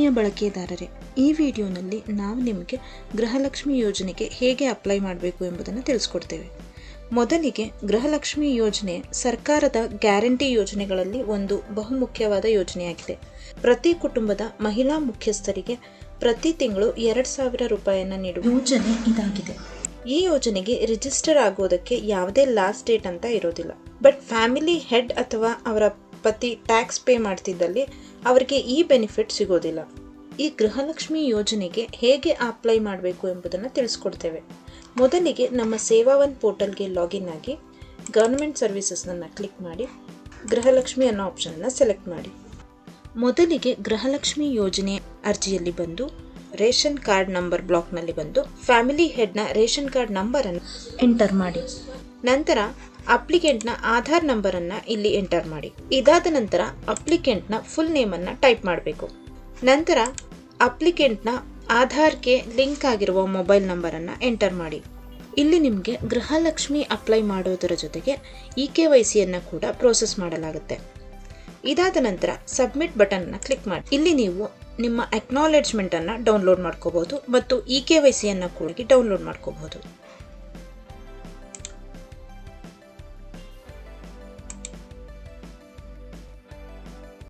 ಆತ್ಮೀಯ ಬಳಕೆದಾರರೇ, ಈ ವಿಡಿಯೋನಲ್ಲಿ ನಾವು ನಿಮಗೆ ಗೃಹಲಕ್ಷ್ಮಿ ಯೋಜನೆಗೆ ಹೇಗೆ ಅಪ್ಲೈ ಮಾಡಬೇಕು ಎಂಬುದನ್ನು ತಿಳಿಸ್ಕೊಡ್ತೇವೆ. ಮೊದಲಿಗೆ ಗೃಹಲಕ್ಷ್ಮಿ ಯೋಜನೆ ಸರ್ಕಾರದ ಗ್ಯಾರಂಟಿ ಯೋಜನೆಗಳಲ್ಲಿ ಒಂದು ಬಹುಮುಖ್ಯವಾದ ಯೋಜನೆಯಾಗಿದೆ. ಪ್ರತಿ ಕುಟುಂಬದ ಮಹಿಳಾ ಮುಖ್ಯಸ್ಥರಿಗೆ ಪ್ರತಿ ತಿಂಗಳು 2,000 ರೂಪಾಯಿಯನ್ನು ನೀಡುವ ಯೋಜನೆ ಇದಾಗಿದೆ. ಈ ಯೋಜನೆಗೆ ರಿಜಿಸ್ಟರ್ ಆಗೋದಕ್ಕೆ ಯಾವುದೇ ಲಾಸ್ಟ್ ಡೇಟ್ ಅಂತ ಇರೋದಿಲ್ಲ. ಬಟ್ ಫ್ಯಾಮಿಲಿ ಹೆಡ್ ಅಥವಾ ಅವರ ಪತಿ ಟ್ಯಾಕ್ಸ್ ಪೇ ಮಾಡ್ತಿದ್ದಲ್ಲಿ ಅವರಿಗೆ ಈ ಬೆನಿಫಿಟ್ ಸಿಗೋದಿಲ್ಲ. ಈ ಗೃಹಲಕ್ಷ್ಮಿ ಯೋಜನೆಗೆ ಹೇಗೆ ಅಪ್ಲೈ ಮಾಡಬೇಕು ಎಂಬುದನ್ನು ತಿಳಿಸ್ಕೊಡ್ತೇವೆ. ಮೊದಲಿಗೆ ನಮ್ಮ ಸೇವಾವನ್ ಪೋರ್ಟಲ್ಗೆ ಲಾಗಿನ್ ಆಗಿ ಗವರ್ಮೆಂಟ್ ಸರ್ವಿಸಸ್ನನ್ನು ಕ್ಲಿಕ್ ಮಾಡಿ ಗೃಹಲಕ್ಷ್ಮಿ ಅನ್ನೋ ಆಪ್ಷನನ್ನು ಸೆಲೆಕ್ಟ್ ಮಾಡಿ. ಮೊದಲಿಗೆ ಗೃಹಲಕ್ಷ್ಮಿ ಯೋಜನೆ ಅರ್ಜಿಯಲ್ಲಿ ಬಂದು ರೇಷನ್ ಕಾರ್ಡ್ ನಂಬರ್ ಬ್ಲಾಕ್ನಲ್ಲಿ ಬಂದು ಫ್ಯಾಮಿಲಿ ಹೆಡ್ನ ರೇಷನ್ ಕಾರ್ಡ್ ನಂಬರನ್ನು ಎಂಟರ್ ಮಾಡಿ. ನಂತರ ಅಪ್ಲಿಕೆಂಟ್ನ ಆಧಾರ್ ನಂಬರನ್ನು ಇಲ್ಲಿ ಎಂಟರ್ ಮಾಡಿ. ಇದಾದ ನಂತರ ಅಪ್ಲಿಕೆಂಟ್ನ ಫುಲ್ ನೇಮನ್ನು ಟೈಪ್ ಮಾಡಬೇಕು. ನಂತರ ಅಪ್ಲಿಕೆಂಟ್ನ ಆಧಾರ್ಗೆ ಲಿಂಕ್ ಆಗಿರುವ ಮೊಬೈಲ್ ನಂಬರನ್ನು ಎಂಟರ್ ಮಾಡಿ. ಇಲ್ಲಿ ನಿಮಗೆ ಗೃಹಲಕ್ಷ್ಮಿ ಅಪ್ಲೈ ಮಾಡೋದರ ಜೊತೆಗೆ EKYCಯನ್ನು ಕೂಡ ಪ್ರೋಸೆಸ್ ಮಾಡಲಾಗುತ್ತೆ. ಇದಾದ ನಂತರ ಸಬ್ಮಿಟ್ ಬಟನ್ನ ಕ್ಲಿಕ್ ಮಾಡಿ. ಇಲ್ಲಿ ನೀವು ನಿಮ್ಮ ಅಕ್ನಾಲೆಡ್ಜ್ಮೆಂಟನ್ನು ಡೌನ್ಲೋಡ್ ಮಾಡ್ಕೋಬಹುದು ಮತ್ತು EKYCಯನ್ನು ಕೂಡ ಡೌನ್ಲೋಡ್ ಮಾಡ್ಕೋಬಹುದು.